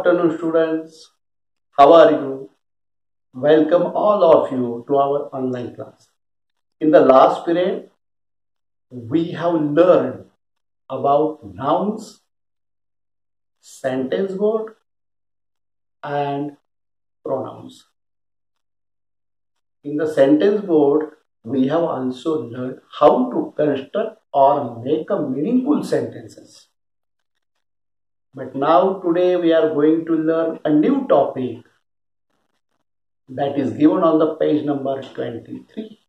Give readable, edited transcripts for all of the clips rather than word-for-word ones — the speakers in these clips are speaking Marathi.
afternoon, students. How are you? Welcome all of you to our online class. In the last period, we have learned about nouns, sentence board, and pronouns. In the sentence board, we have also learned how to construct or make a meaningful sentences. But now today we are going to learn a new topic that is given on the page number 23.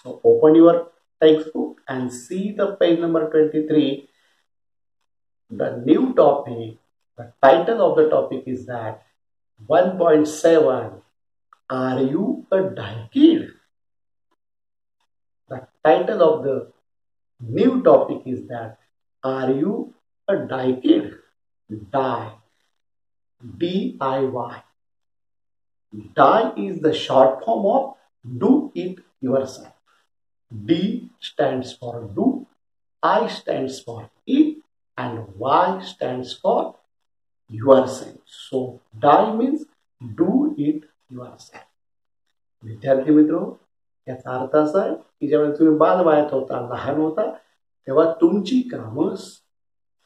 So open your textbook and see the page number 23. The new topic, the title of the topic is that 1.7, Are You a Die Kid? The title of the new topic is that Are You a Die Kid? Die. D-I-Y. Die is the short form of do it yourself. D stands for do, I stands for it, and Y stands for yourself. So die means do it yourself. विद्यार्थी मित्रो, याचा अर्थ असा आहे की ज्यावेळी तुम्ही बालवयात होता, लहान होता, तेव्हा तुमची कामं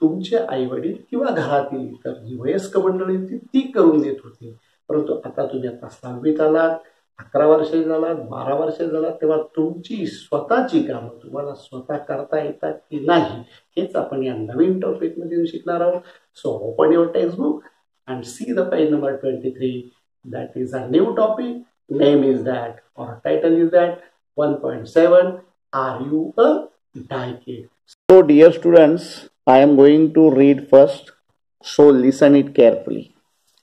तुमचे आई वडील किंवा घरातील इतर जी वयस्क मंडळी होती ती करून देत होती. परंतु आता तुम्ही आता 6वीत आलात, 11 वर्षे झालात, 12 वर्षे झालात, तेव्हा तुमची स्वतःची कामं तुम्हाला स्वतः करता येतात की नाही हेच आपण या नवीन टॉपिक मध्ये शिकणार आहोत. So open your textbook and see the page number 23. That is a new topic. Name is that or title is that 1.7, Are You a Die Kid? So dear students, I am going to read first, so listen it carefully.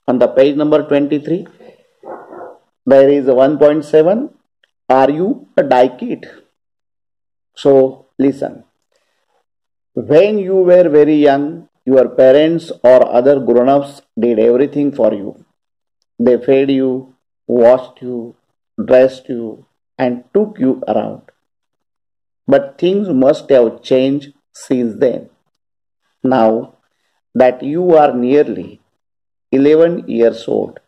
On the page number 23, there is 1.7, Are You a Die Kid? So listen. When you were very young, your parents or other grown-ups did everything for you. They fed you, washed you, dressed you, and took you around. But things must have changed since then. Now that you are nearly 11 years old,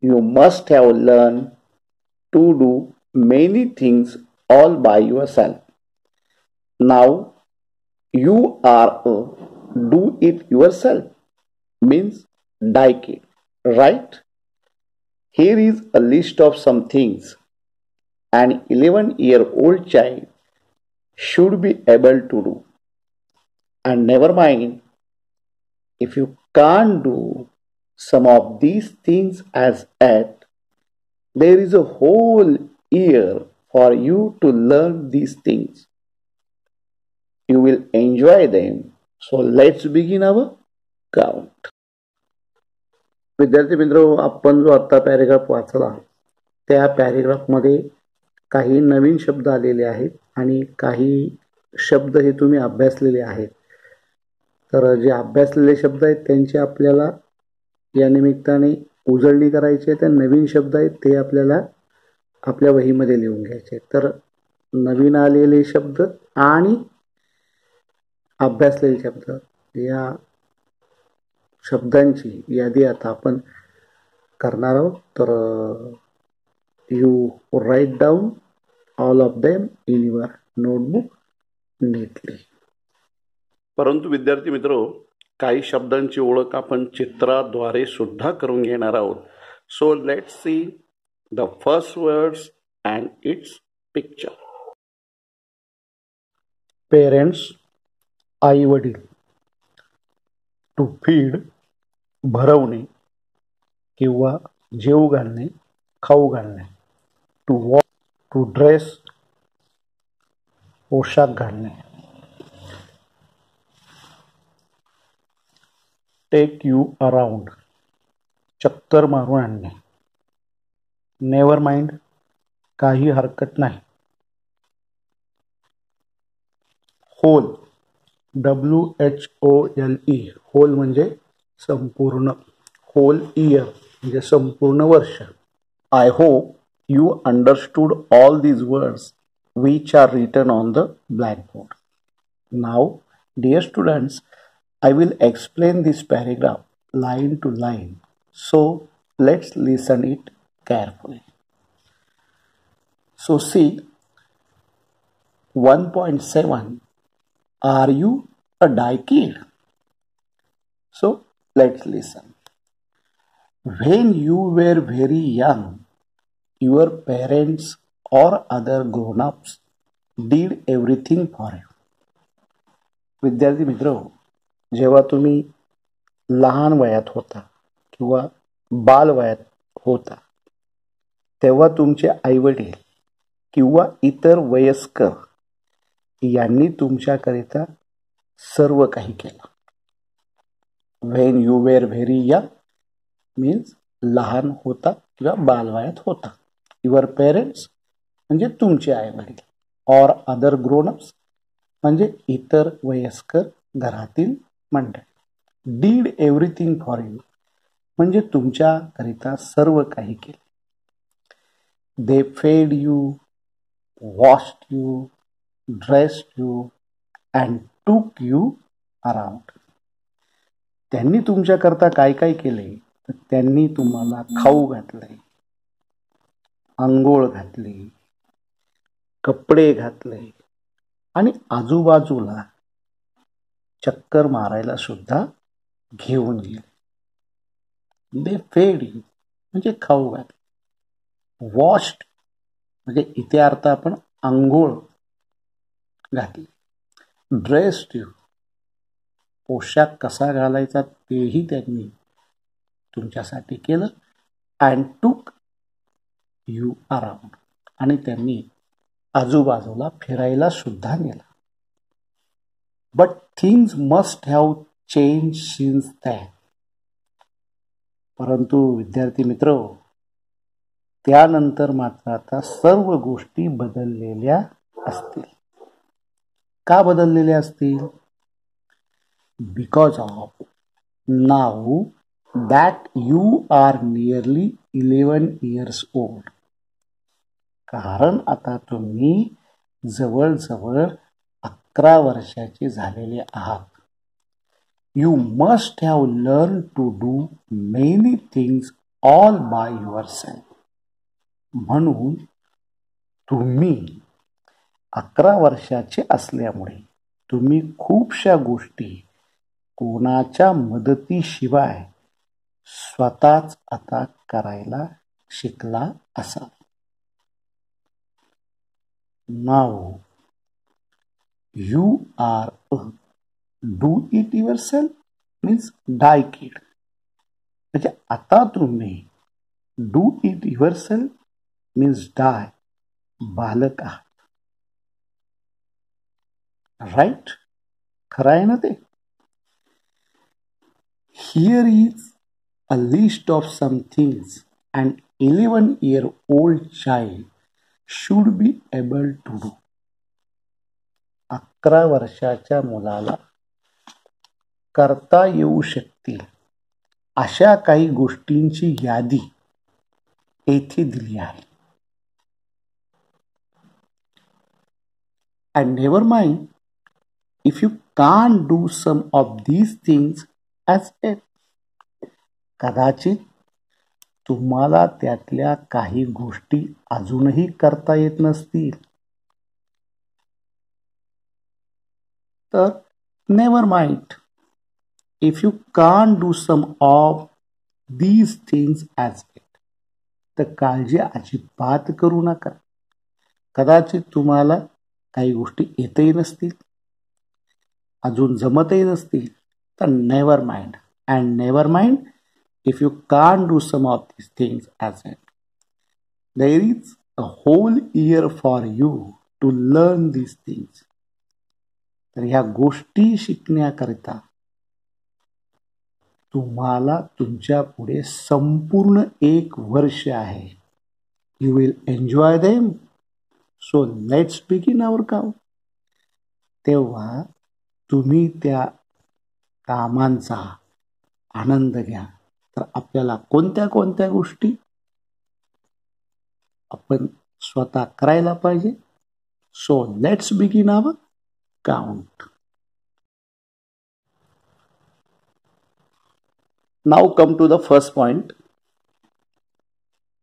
you must have learned to do many things all by yourself. Now you are a do it yourself means die kid, right? Here is a list of some things an 11-year-old child should be able to do. And never mind if you can't do some of these things as yet, there is a whole year for you to learn these things. You will enjoy them. So let's begin our count. विद्यार्थी मित्र, आपण जो आता पॅरेग्राफ वाचला त्या पॅरेग्राफमध्ये काही नवीन शब्द आलेले आहेत आणि काही शब्द हे तुम्ही अभ्यासलेले आहेत. तर जे अभ्यासलेले शब्द आहेत त्यांची आपल्याला या निमित्ताने उजळणी करायची आहे. त्या नवीन शब्द आहेत ते आपल्याला आपल्या वहीमध्ये लिहून घ्यायचे. तर नवीन आलेले शब्द आणि अभ्यासलेले शब्द या शब्दांची यादी आता आपण करणार आहोत. तर you write down all of them in your notebook neatly. परंतु विद्यार्थी मित्र, काही शब्दांची ओळख आपण चित्राद्वारे सुद्धा करून घेणार आहोत. So let's see the first words and its picture. Parents, आई वडील. टू फीड, भरवणे किंवा जेवू घालणे, खाऊ घालणे. टू वॉक, टू ड्रेस, पोशाख घालणे. टेक यू अराउंड, चक्कर मारून आणणे. नेवर माइंड, काही हरकत नाही. होल, WHOLE, होल म्हणजे संपूर्ण. होल इयर म्हणजे संपूर्ण वर्ष. I hope you understood all these words which are written on the blackboard. Now, dear students, I will explain this paragraph line to line. So let's listen it carefully. So see 1.7. Are you a die kid? So let's listen. When you were very young, your parents or other grown-ups did everything for you. विद्यार्थी मित्र, जेव्हा तुम्ही लहान वयात होता किंवा बाल वयात होता तेव्हा तुमचे आईवडील किंवा इतर वयस्कर यांनी तुमच्याकरिता सर्व काही केलं. When you were very young means लहान होता किंवा बालवयात होता. युअर पेरेंट्स म्हणजे तुमचे आई वडील, ऑर अदर ग्रोनअप्स म्हणजे इतर वयस्कर घरातील मंडळी. डीड एव्हरीथिंग फॉर यू म्हणजे तुमच्याकरिता सर्व काही केले. दे फेड you, washed you, dressed you and टूक यू अराउंड. त्यांनी तुमच्याकरता काय काय केले तर त्यांनी तुम्हाला खाऊ घातले, अंघोळ घातली, कपडे घातले आणि आजूबाजूला चक्कर मारायला सुद्धा घेऊन गेले. दे फेड यू म्हणजे खाऊ घातले. वॉश्ड म्हणजे इथे अर्थ आपण अंघोळ घातली. ड्रेस्ड यू पोशाख कसा घालायचा तेही त्यांनी तुमच्यासाठी केलं. अँड टूक यू अराउंड आणि त्यांनी आजूबाजूला फिरायला सुद्धा नेला. But things must have change since that. परंतु विद्यार्थी मित्र, त्यानंतर मात्र आता सर्व गोष्टी बदललेल्या असतील. का बदललेल्या असतील? Because of now that you are nearly 11 years old. कारण आता तुम्ही जवळजवळ 11 वर्षाचे झालेले आहात. You must have learn to do many things all by yourself. म्हणून तुम्ही 11 वर्षाचे असल्यामुळे तुम्ही खूपशा गोष्टी कोणाच्या मदतीशिवाय स्वतःच आता करायला शिकला असाल. Now you are a do it yourself means DIY kid. म्हणजे आता तुम्ही do it yourself means DIY बालक आहात. राईट? खरं आहे ना ते? Here is a list of some things an 11-year-old child should be able to do. 11 वर्षाच्या मुलाला करता येऊ शकतील अशा काही गोष्टींची यादी येथे दिली आहे. And never mind if you can't do some of these things as yet. कदाचित तुम्हाला त्यातल्या काही गोष्टी अजूनही करता येत नसतील. तर never mind if you can't do some of these things as it. तर काळजी अजिबात करू नका. कदाचित तुम्हाला काही गोष्टी येतही नसतील, अजून जमतही नसतील. तर never mind and never mind if you can't do some of these things as yet. There is a whole year for you to learn these things. तर ह्या गोष्टी शिकण्याकरिता तुम्हाला तुमच्या पुढे संपूर्ण 1 वर्ष आहे. You will enjoy them. So let's begin our count. तेव्हा तुम्ही त्या कामांचा आनंद घ्या. तर आपल्याला कोणत्या कोणत्या गोष्टी आपण स्वतः करायला पाहिजे. So let's begin our count. Now come to the first point.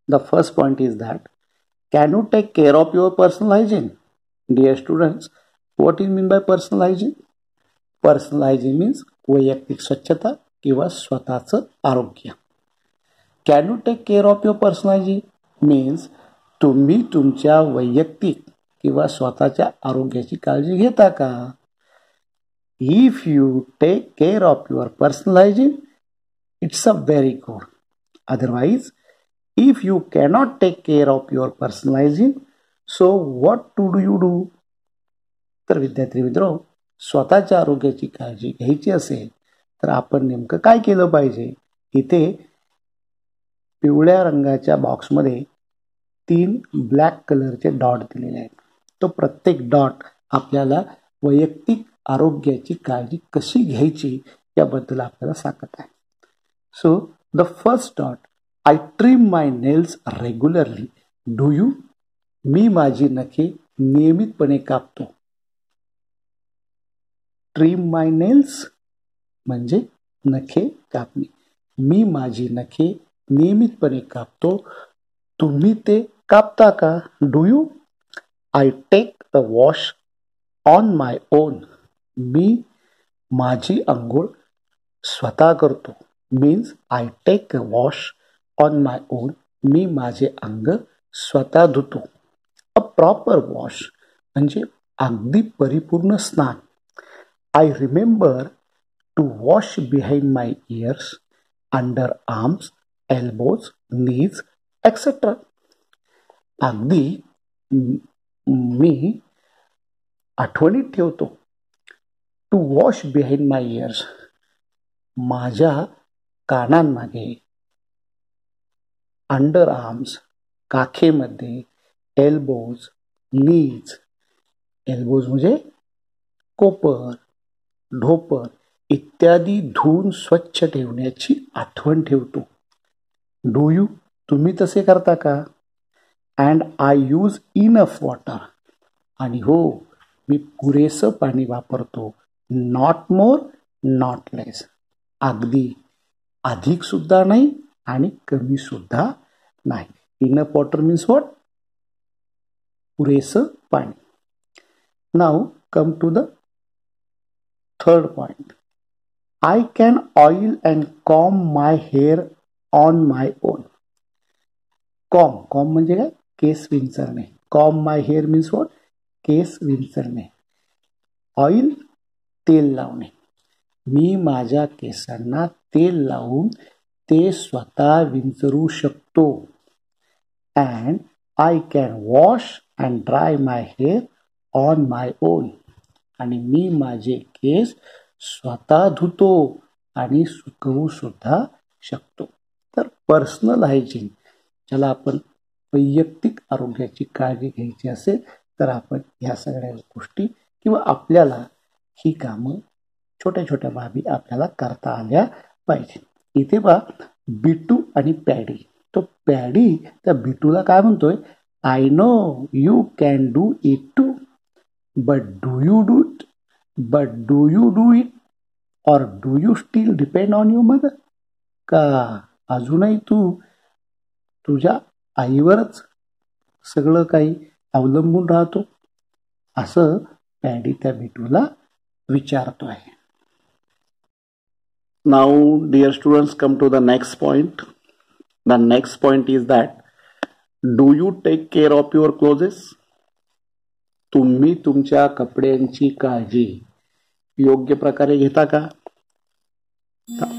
The first point is that, can you take care of your personal hygiene? Dear students, what is mean by personal hygiene? Personal hygiene means वैयक्तिक स्वच्छता किंवा स्वतःचं आरोग्य. Can you take care of your personal hygiene means तुम्ही तुमच्या वैयक्तिक किंवा स्वतःच्या आरोग्याची काळजी घेता का? If you take care of your personal hygiene, it's a very good. Otherwise if you cannot take care of your personal hygiene, so what do you do? तर विद्यार्थी मित्र, स्वतःच्या आरोग्याची काळजी घ्यायची असेल तर आपण नेमकं काय केलं पाहिजे? इथे पिवळ्या रंगाच्या बॉक्समध्ये 3 ब्लॅक कलरचे डॉट दिलेले आहेत. तो प्रत्येक डॉट आपल्याला वैयक्तिक आरोग्याची काळजी कशी घ्यायची याबद्दल आपल्याला सांगत आहे. So the first dot, I trim my nails regularly. Do you? मी माझी नखे नियमितपणे कापतो. ट्रिम माय नेल्स म्हणजे नखे कापणे. मी माझी नखे नियमितपणे कापतो. तुम्ही ते कापता का? Do you? I take a wash on my own. मी माझी आंघोळ स्वतः करतो. Means I take a wash on my own. मी माझे अंग स्वतः धुतो. अ प्रॉपर वॉश म्हणजे अगदी परिपूर्ण स्नान. I remember to wash behind my ears, under arms, elbows, knees, etc. अगदी मी आठवणीत ठेवतो. To wash behind my ears, माझ्या कानांमागे, अंडर आर्म्स काखेमध्ये, एल्बोज, नीज, एल्बोज म्हणजे कोपर, ढोपर इत्यादी धुवून स्वच्छ ठेवण्याची आठवण ठेवतो. Do you? तुम्ही तसे करता का? And I use enough water. आणि हो, मी पुरेसं पाणी वापरतो. Not more, not less. अगदी अधिक सुद्धा नाही आणि कमी सुद्धा नाही. Enough water means what? पुरेसं पाणी. Now come to the third point. I can oil and comb my hair on my own. Comb म्हणजे काय? केस विंचरणे. Comb my hair means what? केस विंचरणे. ऑइल तेल लावणे. मी माझ्या केसांना तेल लावून ते स्वतः विंचरू शकतो. And I can wash and dry my hair on my own. आणि मी माझे केस स्वतः धुतो आणि सुकवू सुद्धा शकतो. तर पर्सनल हायजीन, ज्याला आपण वैयक्तिक आरोग्याची काळजी घ्यायची असेल तर आपण ह्या सगळ्या गोष्टी किंवा आपल्याला ही कामं छोट्या छोट्या बाबी आपल्याला करता आल्या पाहिजे. इथे पहा बिटू आणि पॅडी. तो पॅडी त्या बिटूला काय म्हणतोय? I know you can do it too. But do you do it? But do you do it? Or do you still depend on your mother? का अजूनही तू तुझ्या आईवरच सगळं काही अवलंबून राहतो? असं पॅडी त्या बिटूला विचारतो आहे. Now, dear students, come to the next point. The next point is that, do you take care of your clothes? तुम्ही तुमच्या कपड्यांची काळजी योग्य प्रकारे घेता का?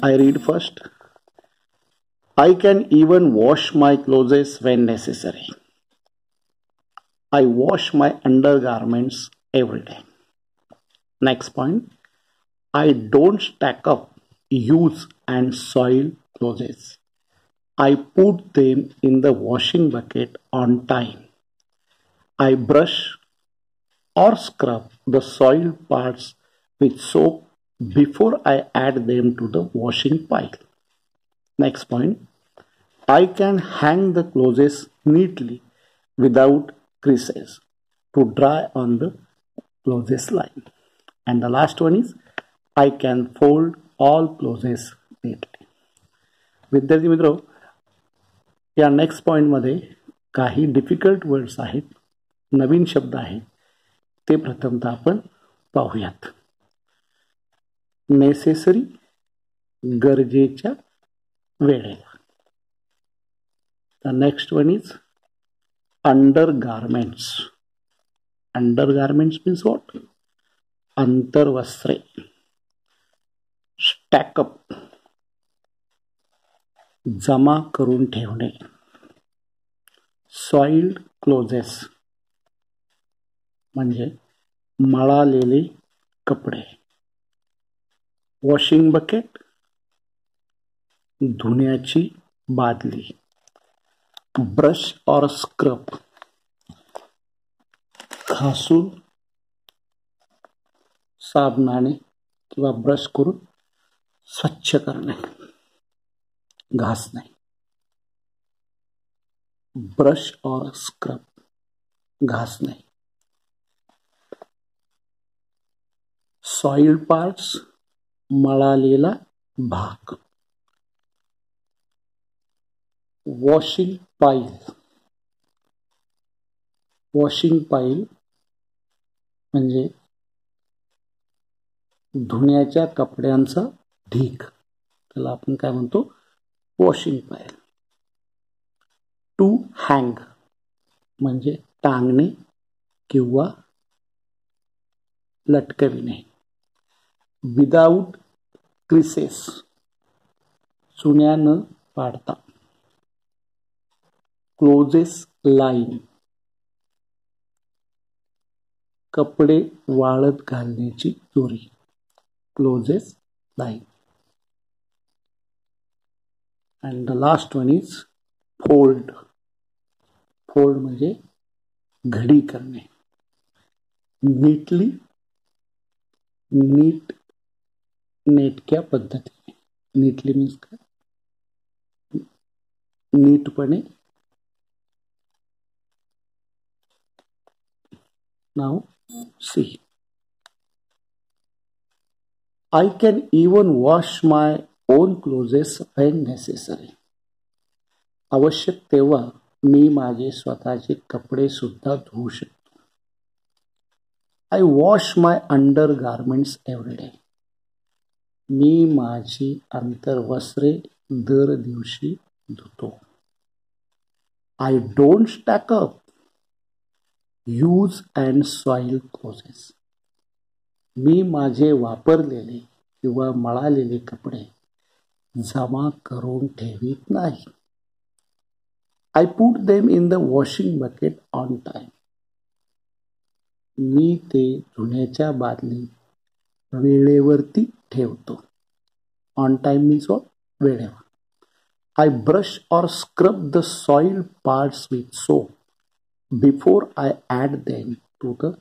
I read first. I can even wash my clothes when necessary. I wash my undergarments every day. Next point. I don't stack up used and soil clothes. I put them in the washing bucket on time. I brush or scrub the soiled parts with soap before I add them to the washing pile. Next point. I can hang the clothes neatly without creases to dry on the clothes line. And the last one is, I can fold all clothes neatly. विद्यार्थी मित्र, या नेक्स्ट पॉईंटमध्ये काही डिफिकल्ट वर्ड्स आहेत, नवीन शब्द आहेत, ते प्रथमतः आपण पाहूयात. नेसेसरी, गरजेच्या वेळेला. The next one is undergarments. Undergarments means what? अंतर्वस्त्रे. स्टॅकअप, जमा करून ठेवणे. सॉइल्ड क्लोजेस म्हणजे मळालेले कपडे. वॉशिंग बकेट, धुण्याची बादली. ब्रश और स्क्रब, घासून साबणाने किंवा ब्रश करून स्वच्छ करणे, घासणे. ब्रश और स्क्रब, घासणे. सॉइल्ड पार्ट्स, मळालेला भाग. वॉशिंग पाईल. वॉशिंग पाईल म्हणजे धुण्याच्या कपड्यांचा ढीग, त्याला आपण काय म्हणतो? वॉशिंग पाईल. टू हँग म्हणजे टांगणे किंवा लटकविणे. विदाउट क्रिसेस, चुन्या न पाडता. क्लोजेस लाईन, कपडे वाळत घालण्याची दोरी. Clothes line. And the last one is fold. Fold म्हणजे घडी करणे. नीटली, नीट, नेटक्या पद्धतीने. नीटली मीन्स काय? नीटपणे. Now see. I can even wash my own clothes when necessary. आवश्यक तेव्हा मी माझे स्वतःचे कपडे सुद्धा धुवू शकतो. I wash my undergarments every day. मी माझी अंतर्वस्त्रे दर दिवशी धुतो. I don't stack up used and soiled clothes. मी माझे वापरलेले किंवा मळालेले कपडे जमा करून ठेवीत नाही. I put them in the washing bucket on time. मी ते धुण्याच्या बादलीत वेळेवरती ठेवतो. On time means what? वेळेवर. I brush or scrub the soiled parts with soap before I add them to the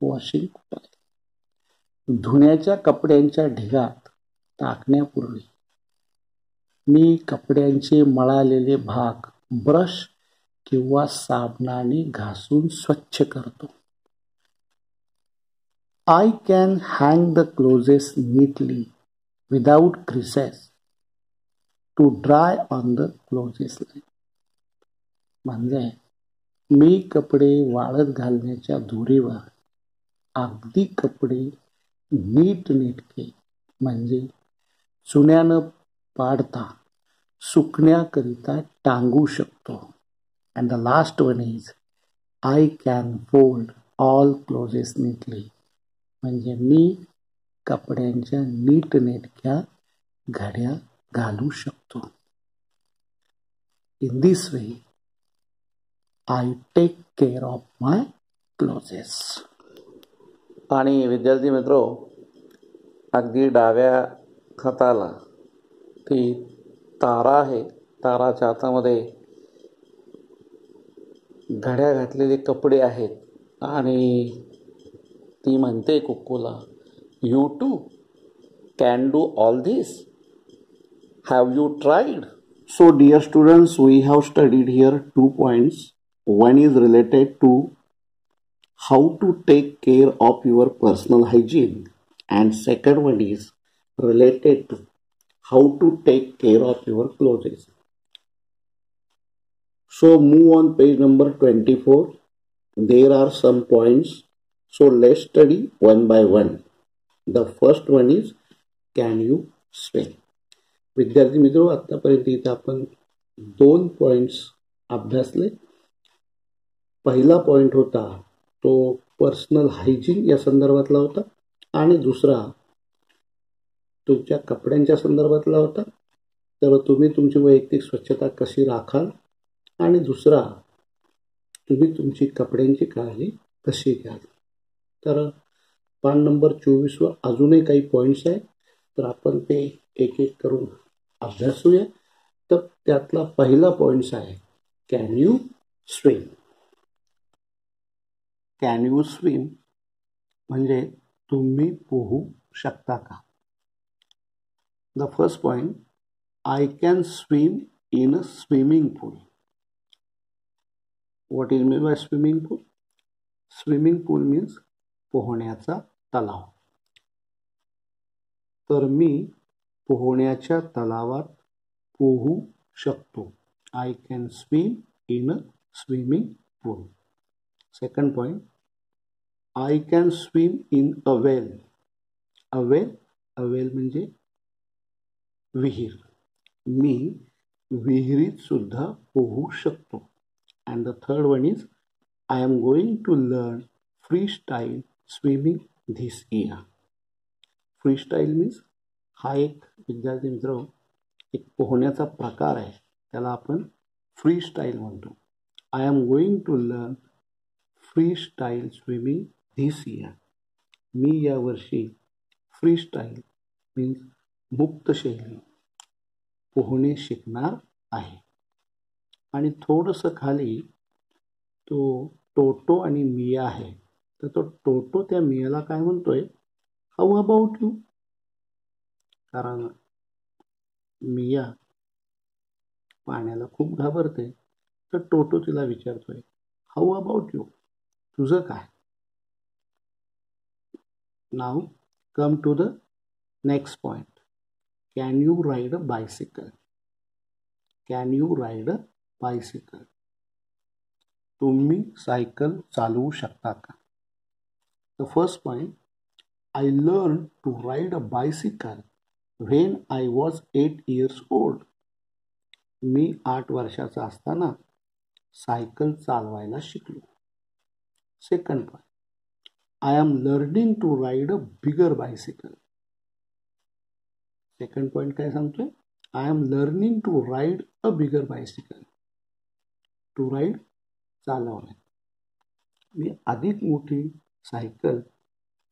washing pile. धुण्याच्या कपड्यांच्या ढिगात टाकण्यापूर्वी मी कपड्यांचे मळालेले भाग ब्रश किंवा साबणाने घासून स्वच्छ करतो. I can hang the clothes neatly without creases to dry on the clothes line. म्हणजे मी कपडे वाळत घालण्याच्या दोरीवर अगदी कपडे नीटनेटके म्हणजे चुन्या न पाडता सुकण्याकरिता टांगू शकतो. And the last one is I can fold all clothes neatly म्हणजे मी कपड्यांच्या नीटनेटक्या घड्या घालू शकतो. In this way I take care of my clothes. आणि विद्यार्थी मित्रो, अगदी डाव्या हाताला ती तारा आहे. ताराच्या हातामध्ये घड्या घातलेले कपडे आहेत आणि ती म्हणते कुक्कूला, you too can do all this. Have you tried? So dear students, we have studied here 2 points. One is related to how to take care of your personal hygiene, and second one is related to how to take care of your clothes. So move on page number 24. There are some points. So let's study one by one. The first one is, can you swim? विद्यार्थी मित्रों, आतापर्यंत इथे आपण 2 पॉइंट्स अभ्यासले. पहिला पॉइंट होता तो पर्सनल हायजीन या संदर्भातला होता आणि दुसरा तुमच्या कपड्यांच्या संदर्भातला होता. तर तुम्ही तुमची वैयक्तिक स्वच्छता कशी राखाल आणि दुसरा तुम्ही तुमची कपड्यांची काळजी कशी घ्याल. तर पान नंबर 24 वर अजूनही काही पॉइंट्स आहेत, तर आपण ते एक एक करून अभ्यासूया. तर त्यातला पहिला पॉइंट्स आहे, can you swim. Can you swim म्हणजे तुम्ही पोहू शकता का. The first point, I can swim in a swimming pool. What is mean by swimming pool? Swimming pool means पोहण्याचा तलाव. तर मी पोहण्याच्या तलावात पोहू शकतो. I can swim in a swimming pool. Second point, I can swim in a well. A well म्हणजे विहीर. मी विहिरीत सुद्धा पोहू शकतो. And the third one is, I am going to learn free style swimming this year. Free style means हा एक, विद्यार्थी मित्र, एक पोहण्याचा प्रकार आहे, त्याला आपण फ्री स्टाईल म्हणतो. I am going to learn free style swimming this year. मी यावर्षी फ्री स्टाईल मीन्स मुक्त शैली पोहणे शिकणार आहे. आणि थोडंसं खाली तो टोटो आणि मिया आहे. तर तो टोटो त्या मियाला काय म्हणतोय, हाऊ अबाउट यू. कारण मिया पाण्याला खूप घाबरते, तर टोटो तिला विचारतोय, हाऊ अबाउट यू, तुझं काय. Now come to the next point, can you ride a bicycle. Can you ride a bicycle. तुम्ही सायकल चालवू शकता का. The first point, I learn to ride a bicycle when I was 8 years old. मी 8 वर्षाचा असताना सायकल चालवायला शिकलो. Second point, I am learning to ride a bigger bicycle. Second point काय सांगतोय, I am learning to ride a bigger bicycle. To ride चालवणे, मी अधिक मोठी सायकल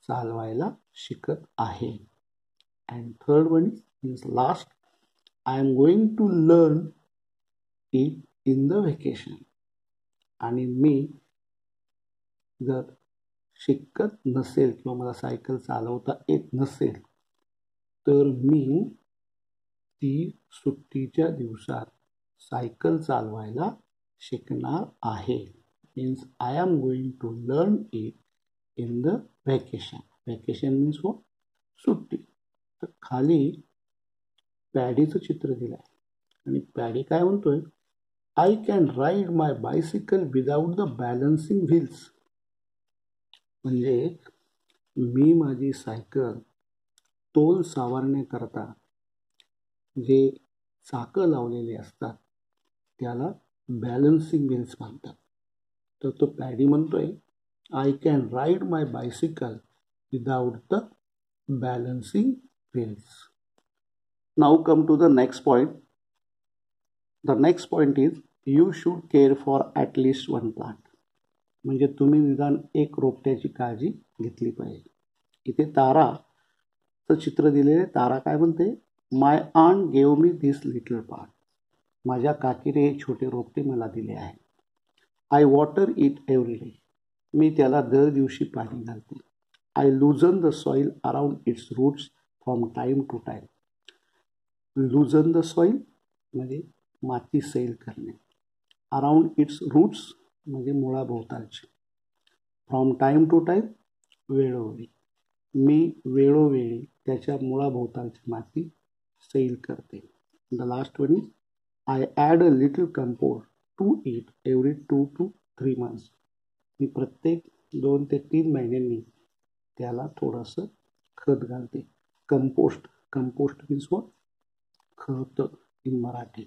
चालवायला शिकत आहे. And third one means last, I am going to learn it in the vacation. आणि मी जर शिकत नसेल किंवा मला सायकल चालवता येत नसेल, तर मी ती सुट्टीच्या दिवसात सायकल चालवायला शिकणार आहे. Means I am going to learn it in the vacation. Vacation means हो, सुट्टी. तर खाली पॅडीचं चित्र दिलं आहे आणि पॅडी काय म्हणतोय, I can ride my bicycle without the balancing wheels. म्हणजे मी माझी सायकल तोल सावरण्याकरता जे चाकं लावलेले असतात त्याला बॅलन्सिंग व्हील्स म्हणतात. तर तो पॅडी म्हणतोय, I can ride my bicycle without the balancing wheels. Now come to the next point. The next point is, you should care for at least one plant. म्हणजे तुम्ही निदान एक रोपट्याची काळजी घेतली पाहिजे. इथे ताराचं चित्र दिलेलं आहे. तारा काय म्हणते, my aunt gave me this little part. माझ्या काकीने हे छोटे रोपटे मला दिले आहे. I water it every day. मी त्याला दर दिवशी पाणी घालते. I loosen the soil around its roots from time to time. Loosen the soil म्हणजे माती सैल करणे. अराउंड इट्स रूट्स म्हणजे मुळाभोवतालची. फ्रॉम टाईम टू टाईम वेळोवेळी. मी वेळोवेळी त्याच्या मुळाभोवतालची माती सेल करते. The last one is I add a little compost to it every 2 to 3 months. मी प्रत्येक 2 ते 3 महिन्यांनी त्याला थोडंसं खत घालते. Compost, compost means what, khat in Marathi.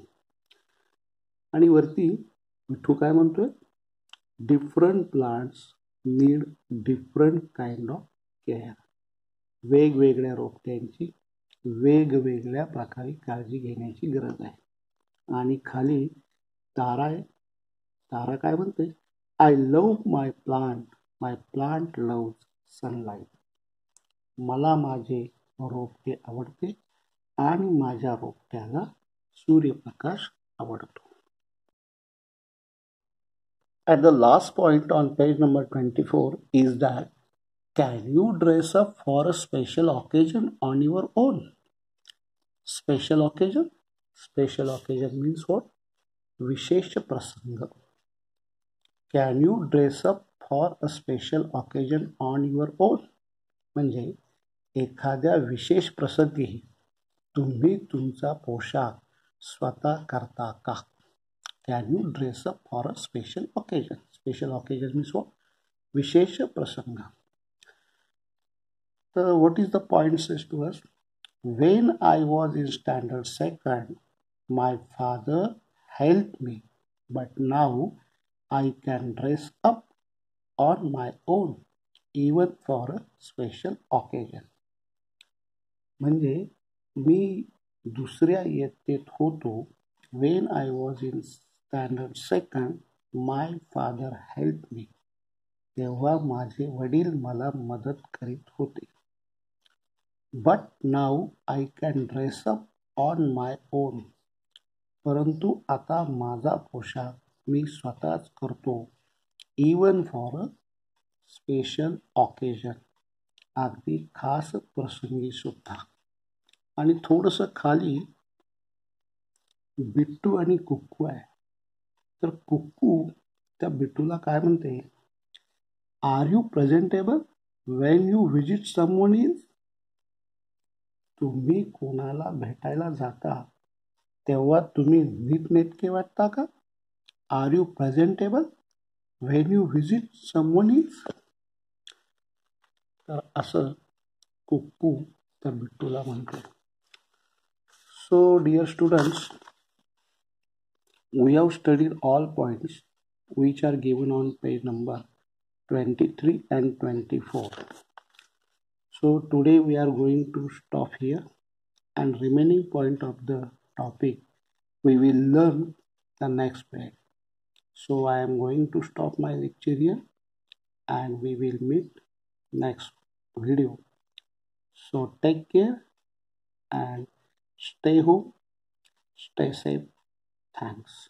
आणि वरती विठू काय म्हणतोय, different plants need different kind of care. वेगवेगळ्या रोपट्यांची वेगवेगळ्या प्रकारे काळजी घेण्याची गरज आहे. आणि खाली तारा आहे. तारा काय म्हणते, I love my plant love sunlight. मला माझे रोपटे आवडते आणि माझ्या रोपट्याला सूर्यप्रकाश आवडतो. And the last point on page number 24 is that can you dress up for a special occasion on your own? Special occasion? Special occasion means what? विशेष प्रसंग. Can you dress up for a special occasion on your own? म्हणजे एखाद्या विशेष प्रसंगी तुम्ही तुमचा पोशाख स्वतः करता का? Can you dress up for a special occasion? Special occasion means what? विशेष प्रसंग. So what is the point says to us? When I was in standard second, my father helped me, but now I can dress up on my own even for a special occasion. म्हणजे मी दुसऱ्या इयत्तेत होतो. When I was in standard second, my father helped me. तेव्हा माझे वडील मला मदत करीत होते. But now I can dress up on my own. परंतु आता माझा पोशाख मी स्वतःच करतो. Even for a special occasion. अगदी खास प्रसंगी सुद्धा. आणि थोडंसं खाली बिट्टू आणि कुक्कू आहे. तर कुक्कू त्या बिट्टूला काय म्हणते, are you presentable when you visit someone is? तुम्ही कोणाला भेटायला जाता तेव्हा तुम्ही नीटनेटके वाटता का? Are you presentable when you visit someone is? तर असं कुक्कू त्या बिट्टूला म्हणतो. So dear students, we have studied all points which are given on page number 23 and 24. So today we are going to stop here, and remaining point of the topic we will learn the next page. So I am going to stop my lecture here and we will meet next video. So take care and stay home, stay safe. Thanks.